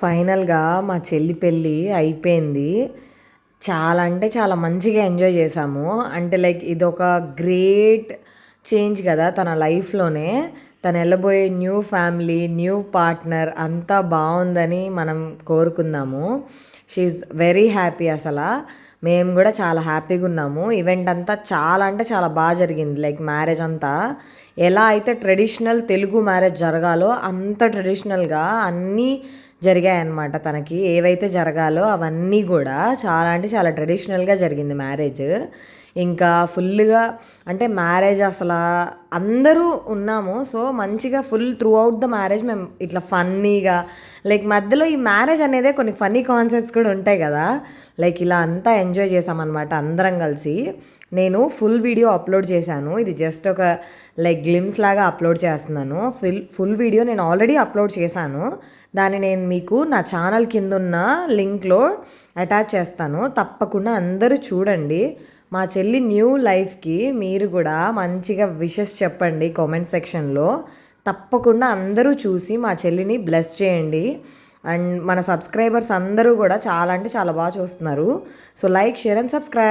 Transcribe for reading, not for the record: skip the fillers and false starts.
ఫైనల్‌గా మా చెల్లి పెళ్ళి అయిపోయింది. చాలా అంటే చాలా మంచిగా ఎంజాయ్ చేశాము. అంటే లైక్ ఇదొక గ్రేట్ చేంజ్ కదా! తన లైఫ్‌లోనే. తను ఎళ్ళబోయే న్యూ ఫ్యామిలీ, న్యూ పార్ట్నర్ అంతా బావుందని మనం కోరుకుందాము. షీ ఈజ్ వెరీ హ్యాపీ అసల. మేము గూడా చాలా హ్యాపీగున్నాము. ఈవెంట్ అంతా చాలా అంటే చాలా జరిగింది. లైక్ మ్యారేజ్ అంతా ఎలా అయితే ట్రెడిషనల్ తెలుగు మ్యారేజ్ జరగాలో అంత ట్రెడిషనల్‌గా అన్నీ జరిగాయన్నమాట. తనకి ఏవైతే జరగాలో అవన్నీ గూడా చాలా అంటే చాలా ట్రెడిషనల్‌గా జరిగింది మ్యారేజ్. ఇంకా ఫుల్లుగా అంటే మ్యారేజ్ అసలా అందరూ ఉన్నాము. సో, మంచిగా full through out the marriage మేము ఇట్లా ఫన్నీగా లైక్ మధ్యలో ఈ మ్యారేజ్ అనేదే కొన్ని ఫన్నీ కాన్సెప్ట్స్ కూడా ఉంటాయి కదా! లైక్ ఇలా అంతా ఎంజాయ్ చేశామనమాట అందరం కలిసి. నేను ఫుల్ వీడియో అప్లోడ్ చేశాను. ఇది జస్ట్ ఒక లైక్ గ్లిమ్స్ లాగా అప్లోడ్ చేస్తున్నాను. ఫుల్ వీడియో నేను ఆల్రెడీ అప్లోడ్ చేశాను. దాన్ని నేను మీకు నా ఛానల్ కిందున్న లింక్‌లో అటాచ్ చేస్తాను. తప్పకుండా అందరూ చూడండి. మా చెల్లి న్యూ లైఫ్‌కి మీరు కూడా మంచిగా విషెస్ చెప్పండి కామెంట్ సెక్షన్‌లో. తప్పకుండా అందరూ చూసి మా చెల్లిని బ్లెస్ చేయండి. అండ్ మన సబ్స్క్రైబర్స్ అందరూ కూడా చాలా అంటే చాలా బాగా చూస్తున్నారు. So, like, share and subscribe.